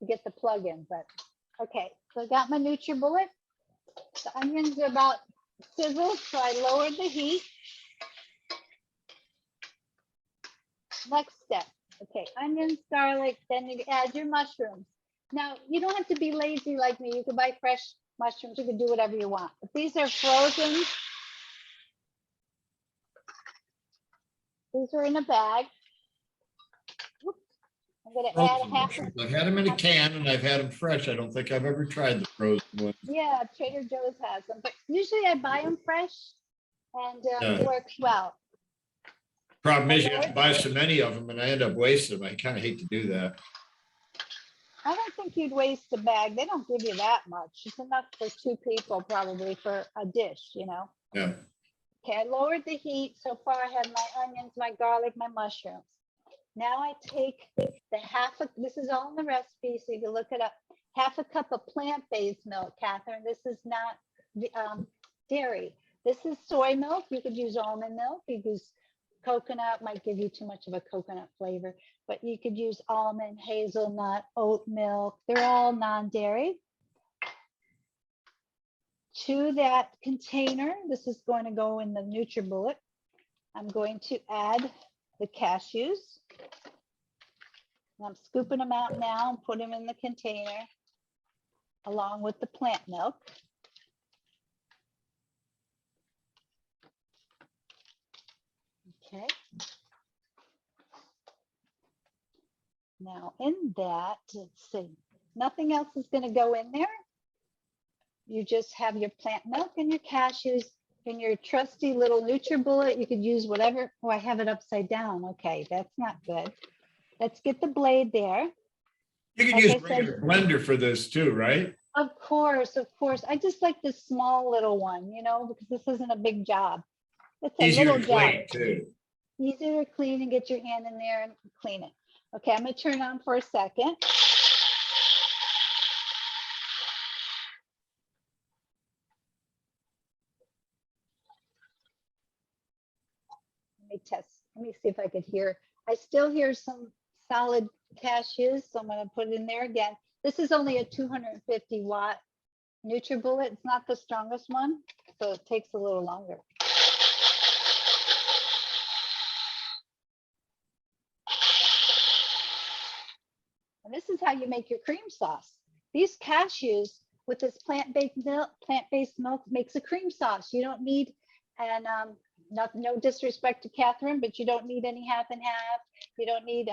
to get the plug in, but okay. So I got my NutriBullet. The onions are about sizzled, so I lowered the heat. Next step. Okay, onions, garlic, then you add your mushrooms. Now, you don't have to be lazy like me. You can buy fresh mushrooms. You can do whatever you want. But these are frozen. These are in a bag. Whoops. I'm going to add Frozen half. mushrooms. I've had them in a can and I've had them fresh. I don't think I've ever tried the frozen ones. Yeah, Trader Joe's has them, but usually I buy them fresh, and Yeah. it works well. Problem is, you have to buy so many of them and I end up wasting them. I kind of hate to do that. I don't think you'd waste a bag. They don't give you that much. It's enough for 2 people probably for a dish, you know. Yeah. Okay, I lowered the heat. So far I have my onions, my garlic, my mushrooms. Now I take the this is all in the recipe, so you can look it up. Half a cup of plant-based milk, Catherine. This is not dairy. This is soy milk. You could use almond milk. You could use coconut, might give you too much of a coconut flavor, but you could use almond, hazelnut, oat milk. They're all non-dairy. To that container, this is going to go in the NutriBullet. I'm going to add the cashews. And I'm scooping them out now and put them in the container along with the plant milk. Okay. Now in that, let's see, nothing else is going to go in there. You just have your plant milk and your cashews and your trusty little NutriBullet. You could use whatever. Oh, I have it upside down. Okay, that's not good. Let's get the blade there. You can Like use I a regular said, blender for this too, right? of course, of course. I just like this small little one, you know, because this isn't a big job. It's a Easier little to job. clean too. Easier to clean and get your hand in there and clean it. Okay, I'm going to turn it on for a second. Let me test. Let me see if I could hear. I still hear some solid cashews, so I'm going to put it in there again. This is only a 250 watt NutriBullet. It's not the strongest one, so it takes a little longer. And this is how you make your cream sauce. These cashews with this plant-based milk makes a cream sauce. You don't need, and no disrespect to Catherine, but you don't need any half and half. You don't need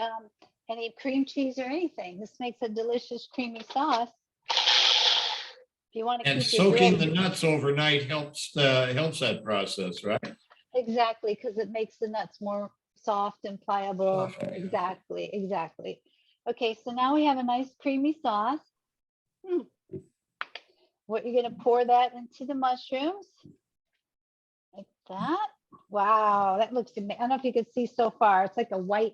any cream cheese or anything. This makes a delicious creamy sauce. If you want to And keep your soaking the grill, nuts overnight helps that process, right? exactly, because it makes the nuts more soft and pliable. Soft, yeah. Exactly, exactly. Okay, so now we have a nice creamy sauce. What you're going to pour that into the mushrooms like that. Wow, that looks amazing. I don't know if you could see so far. It's like a white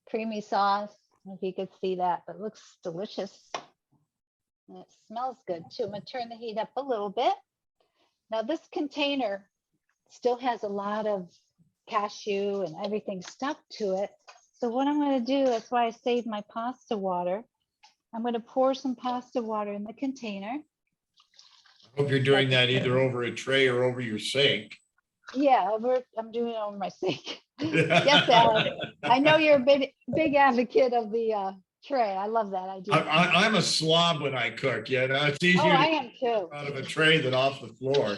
creamy sauce. I don't know if you could see that, but it looks delicious. And it smells good too. I'm going to turn the heat up a little bit. Now this container still has a lot of cashew and everything stuck to it. So what I'm going to do, that's why I saved my pasta water. I'm going to pour some pasta water in the container. I hope you're doing that either over a tray or over your sink. Yeah, I'm doing it over my sink. Yes, Alan. I know you're a big advocate of the tray. I love that idea. I'm a slob when I cook, you know. It's easier Oh, I to am too. out of a tray than off the floor.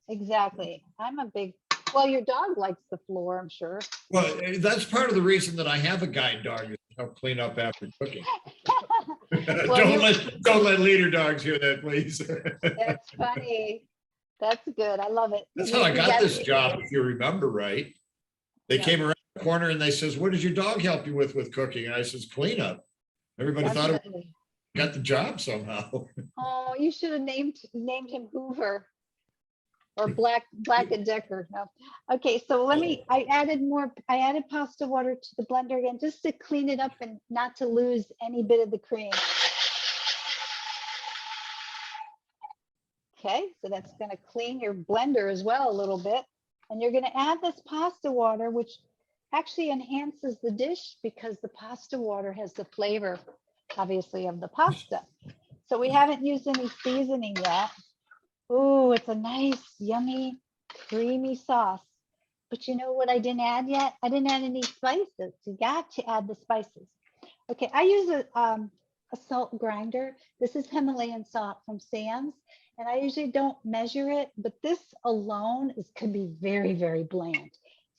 Exactly. I'm a big, well, your dog likes the floor, I'm sure. Well, that's part of the reason that I have a guide dog is to help clean up after cooking. Well, don't let leader dogs hear that, please. That's funny. That's good. I love it. That's how I got this job, if you remember right. They came around the corner and they says, "What does your dog help you with cooking?" And I says, "Cleanup." Everybody thought I got the job somehow. Oh, you should have named him Hoover or Black and Decker. No. Okay, so I added pasta water to the blender again, just to clean it up and not to lose any bit of the cream. Okay, so that's going to clean your blender as well a little bit. And you're going to add this pasta water, which actually enhances the dish because the pasta water has the flavor. obviously, of the pasta. So we haven't used any seasoning yet. Ooh, it's a nice, yummy, creamy sauce. But you know what I didn't add yet? I didn't add any spices. You got to add the spices. Okay, I use a salt grinder. This is Himalayan salt from Sam's, and I usually don't measure it, but this alone could be very, very bland.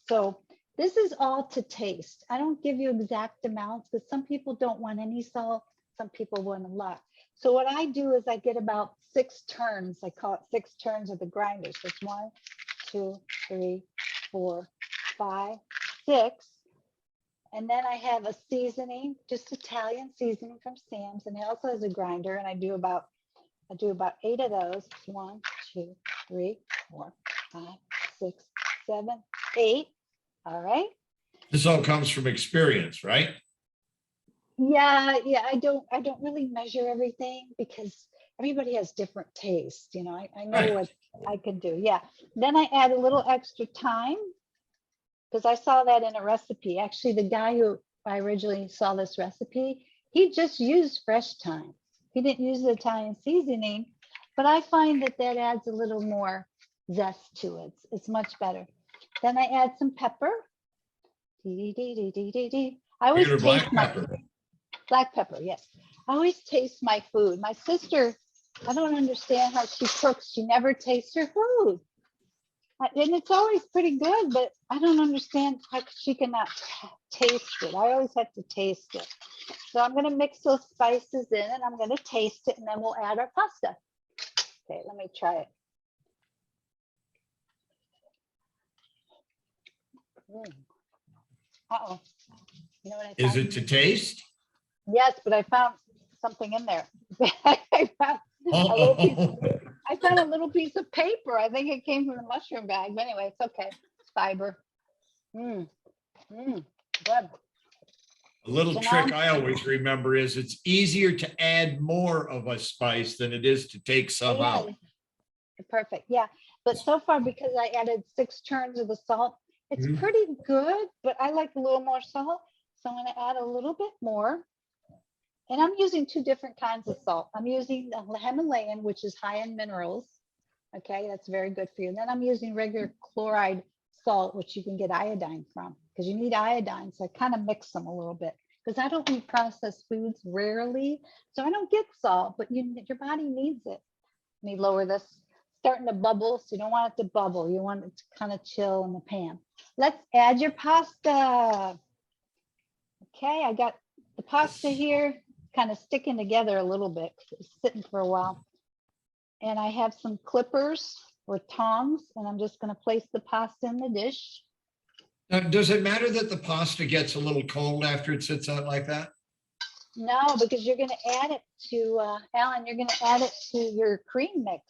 So this is all to taste. I don't give you exact amounts because some people don't want any salt, some people want a lot. So what I do is I get about 6 turns. I call it 6 turns of the grinder. So it's 1, 2, 3, 4, 5, 6. And then I have a seasoning, just Italian seasoning from Sam's, and it also has a grinder. And I do about 8 of those. 1, 2, 3, 4, 5, 6, 7, 8. All right. This all comes from experience, right? Yeah, I don't really measure everything because everybody has different tastes. You know, I know Right. what I can do. Yeah. Then I add a little extra thyme because I saw that in a recipe. Actually, the guy who I originally saw this recipe, he just used fresh thyme. He didn't use the Italian seasoning, but I find that that adds a little more zest to it. It's much better. Then I add some pepper. I always Regular black taste my pepper. black pepper. Yes, I always taste my food. My sister, I don't understand how she cooks. She never tastes her food. And it's always pretty good, but I don't understand how she cannot taste it. I always have to taste it. So I'm going to mix those spices in and I'm going to taste it and then we'll add our pasta. Okay, let me try it. Uh-oh. You know what I Is found? it to taste? Yes, but I found something in there. I found a little piece. Oh, I found a little piece of paper. I think it came from the mushroom bag. But anyway, it's okay. It's fiber. Good. a little So trick now, I always remember is it's easier to add more of a spice than it is to take some yeah, out. perfect. Yeah. But so far, because I added 6 turns of the salt, it's Mhm. pretty good, but I like a little more salt. So I'm going to add a little bit more. And I'm using 2 different kinds of salt. I'm using the Himalayan, which is high in minerals. Okay, that's very good for you. And then I'm using regular chloride salt, which you can get iodine from because you need iodine. So I kind of mix them a little bit because I don't eat processed foods rarely. So I don't get salt, but your body needs it. Let me lower this. Starting to bubble. So you don't want it to bubble. You want it to kind of chill in the pan. Let's add your pasta. Okay, I got the pasta here kind of sticking together a little bit. It's sitting for a while. And I have some clippers or tongs, and I'm just going to place the pasta in the dish. Now, does it matter that the pasta gets a little cold after it sits out like that? No, because you're going to add it to, Alan, you're going to add it to your cream mix.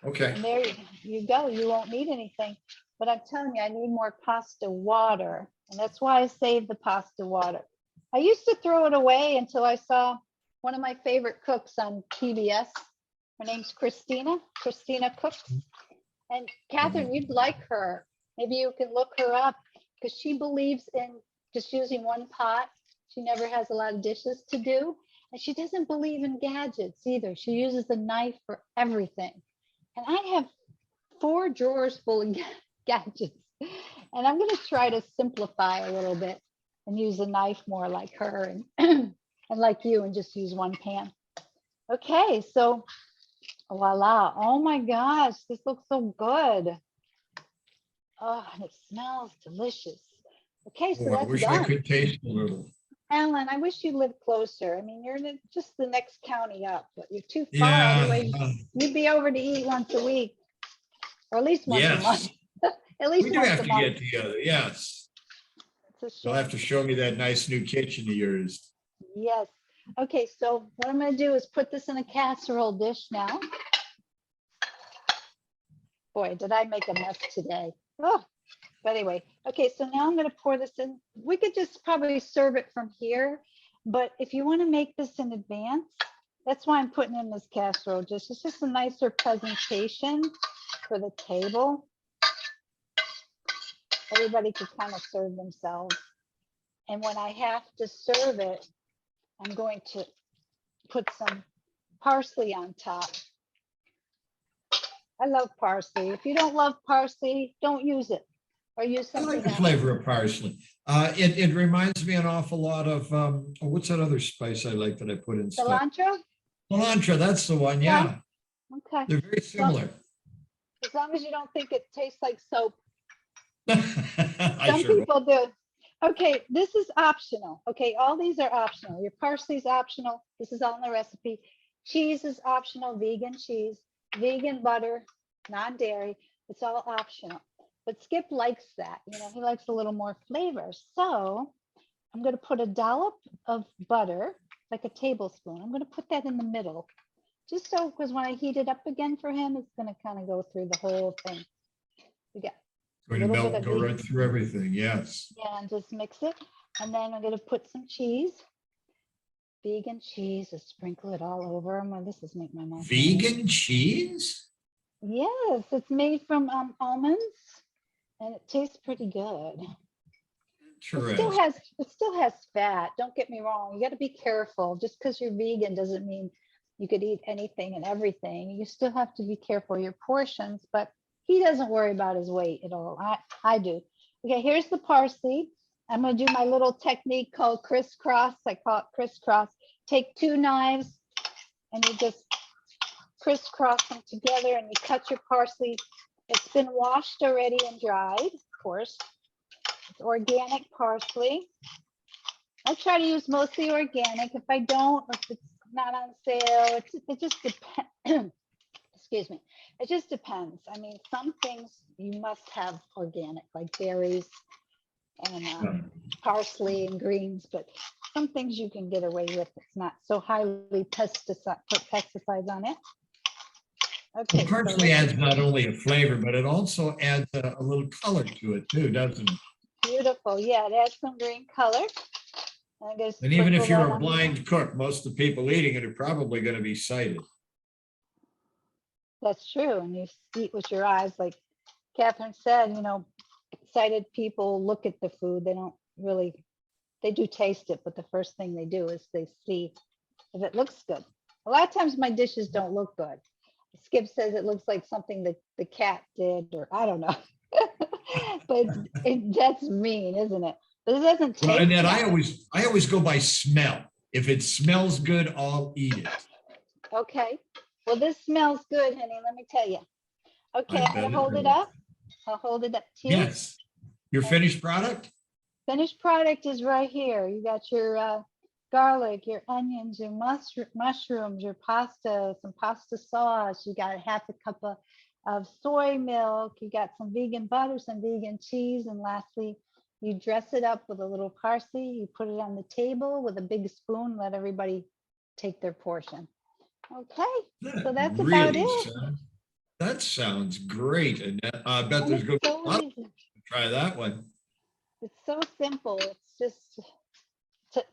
Okay. And there you go. You won't need anything. But I'm telling you, I need more pasta water. And that's why I saved the pasta water. I used to throw it away until I saw one of my favorite cooks on PBS. Her name's Christina Cooks. And Catherine, you'd like her. Maybe you can look her up because she believes in just using one pot. She never has a lot of dishes to do. And she doesn't believe in gadgets either. She uses a knife for everything. And I have 4 drawers full of gadgets. And I'm going to try to simplify a little bit and use a knife more like her and, and like you and just use one pan. Okay, so voila. Oh my gosh, this looks so good. Oh, and it smells delicious. Okay, so Oh, I that's wish I done. could taste a little. Alan, I wish you lived closer. I mean, you're in just the next county up, but you're too far. Yeah. Otherwise, you'd be over to eat once a week, or at least once a Yes. month. At least We do once have a to month. get together. Yes. It's a You'll have shame. to show me that nice new kitchen of yours. Yes. Okay, so what I'm going to do is put this in a casserole dish now. Boy, did I make a mess today. Oh, but anyway, okay, so now I'm going to pour this in. We could just probably serve it from here, but if you want to make this in advance, that's why I'm putting in this casserole dish. It's just a nicer presentation for the table. Everybody could kind of serve themselves. And when I have to serve it, I'm going to put some parsley on top. I love parsley. If you don't love parsley, don't use it, or use I like something the else. flavor of parsley. It reminds me an awful lot of, what's that other spice I like that I put in stuff? Cilantro? Cilantro, that's the one, yeah. Okay. They're very similar. As long as you don't think it tastes like soap. I Some sure people do. Okay, this is optional. Okay, all these are optional. Your parsley's optional. This is all in the recipe. Cheese is optional, vegan cheese, vegan butter, non-dairy. It's all optional. But Skip likes that. You know, he likes a little more flavor. So I'm going to put a dollop of butter, like a tablespoon. I'm going to put that in the middle, just so, because when I heat it up again for him, it's going to kind of go through the whole thing. We got going to little bit melt, of go vegan- right through everything, yes. Yeah, and just mix it. And then I'm going to put some cheese, vegan cheese, and sprinkle it all over. This is make my mouth water. Vegan cheese? Yes, it's made from almonds, and it tastes pretty good. Interesting. It still has fat. Don't get me wrong. You got to be careful. Just because you're vegan doesn't mean you could eat anything and everything. You still have to be careful of your portions, but he doesn't worry about his weight at all. I do. Okay, here's the parsley. I'm going to do my little technique called crisscross. I call it crisscross. Take 2 knives and you just crisscross them together, and you cut your parsley. It's been washed already and dried, of course. It's organic parsley. I try to use mostly organic. If I don't, or if it's not on sale, it just depends. Excuse me. It just depends. I mean, some things you must have organic, like berries and parsley and greens, but some things you can get away with. It's not so highly put pesticides on it. Okay. Well, parsley adds not only a flavor, but it also adds a little color to it too, doesn't it? Beautiful. Yeah, it adds some green color. And even if you're a blind cook, most of the people eating it are probably going to be sighted. That's true. And you eat with your eyes, like Catherine said, you know, sighted people look at the food. They don't really, they do taste it, but the first thing they do is they see if it looks good. A lot of times my dishes don't look good. Skip says it looks like something that the cat did, or I don't know. But that's mean, isn't it? But it doesn't taste. Well, and then bad. I always go by smell. If it smells good, I'll eat it. Okay. Well, this smells good, honey. Let me tell you. Okay, I'm gonna hold it up. I'll hold it up to you. Yes. Your finished product? Finished product is right here. You got your garlic, your onions, your mushrooms, your pasta, some pasta sauce. You got a half a cup of soy milk. You got some vegan butter, some vegan cheese. And lastly, you dress it up with a little parsley. You put it on the table with a big spoon. Let everybody take their portion. Okay, so that's about it. That sounds great. And I bet there's going to be a lot of people to try that one. It's so simple. It's just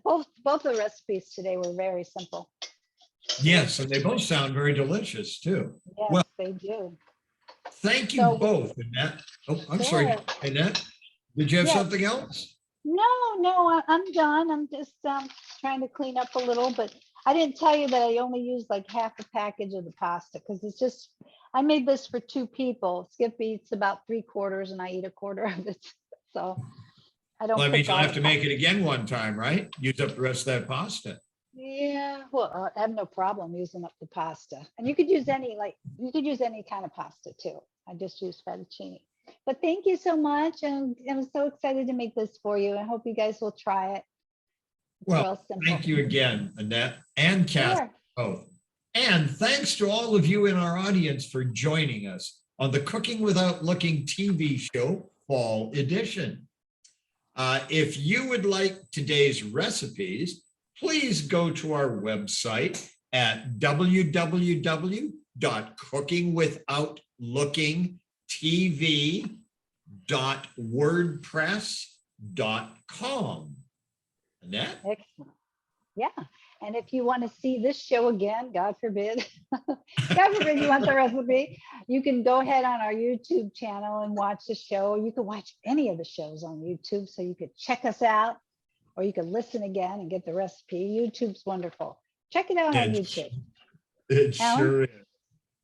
both the recipes today were very simple. Yes, and they both sound very delicious too. Yes, well, they do. Thank you both, Annette. Oh, I'm sorry, Annette. Did you have something else? No, I'm done. I'm just trying to clean up a little, but I didn't tell you that I only used like half a package of the pasta because it's just, I made this for 2 people. Skip eats about 3/4 and I eat 1/4 of it. So I don't. Well, that means you'll have to make it again one time, right? Use up the rest of that pasta. Yeah, well, I have no problem using up the pasta. And you could use any kind of pasta too. I just use fettuccine. But thank you so much. And I'm so excited to make this for you. I hope you guys will try it. Well, thank you again, Annette and Katherine both. And thanks to all of you in our audience for joining us on the Cooking Without Looking TV show Fall Edition. If you would like today's recipes, please go to our website at www.cookingwithoutlooking.wordpress.com. Annette? Excellent. Yeah. And if you want to see this show again, God forbid, God forbid you want the recipe, you can go ahead on our YouTube channel and watch the show. You can watch any of the shows on YouTube, so you could check us out. or you can listen again and get the recipe. YouTube's wonderful. Check it out on It, YouTube. it Alan? sure is.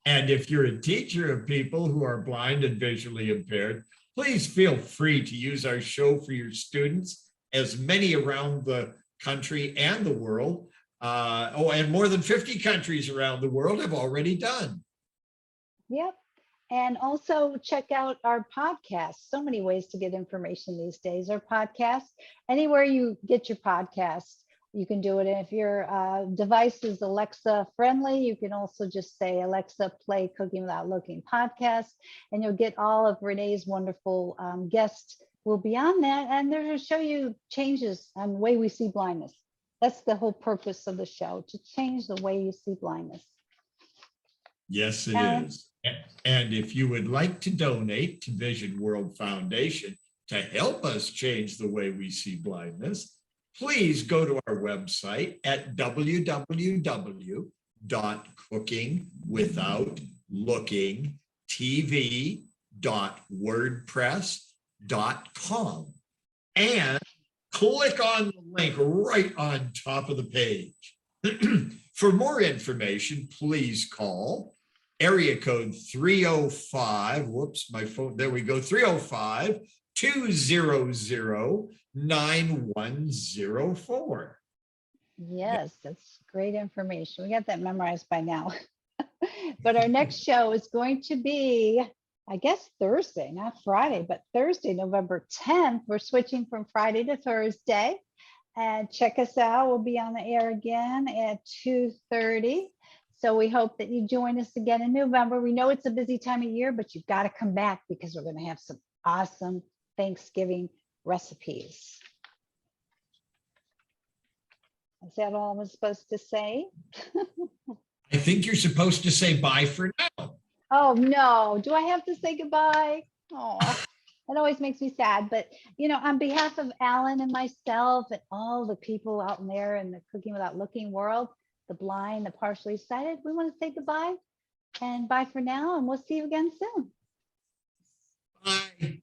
And if you're a teacher of people who are blind and visually impaired, please feel free to use our show for your students, as many around the country and the world. And more than 50 countries around the world have already done. Yep. And also check out our podcast. So many ways to get information these days. Our podcast, anywhere you get your podcasts, you can do it. And if your device is Alexa friendly, you can also just say, Alexa, play Cooking Without Looking podcast, and you'll get all of Renee's wonderful guests will be on that. And they're going to show you changes on the way we see blindness. That's the whole purpose of the show, to change the way you see blindness. Yes, it Alan? is. And if you would like to donate to Vision World Foundation to help us change the way we see blindness, please go to our website at www.cookingwithoutlooking.tv.wordpress.com and click on the link right on top of the page. For more information, please call area code 305, whoops, my phone, there we go, 305-200-9104. Yes, that's great information. We got that memorized by now. But our next show is going to be, I guess, Thursday, not Friday, but Thursday, November 10th. We're switching from Friday to Thursday. And check us out. We'll be on the air again at 2:30. So we hope that you join us again in November. We know it's a busy time of year, but you've got to come back because we're going to have some awesome Thanksgiving recipes. Is that all I was supposed to say? I think you're supposed to say bye for now. Oh, no. Do I have to say goodbye? Oh, that always makes me sad. But, you know, on behalf of Alan and myself and all the people out there in the Cooking Without Looking world, the blind, the partially sighted, we want to say goodbye and bye for now. And we'll see you again soon. Bye.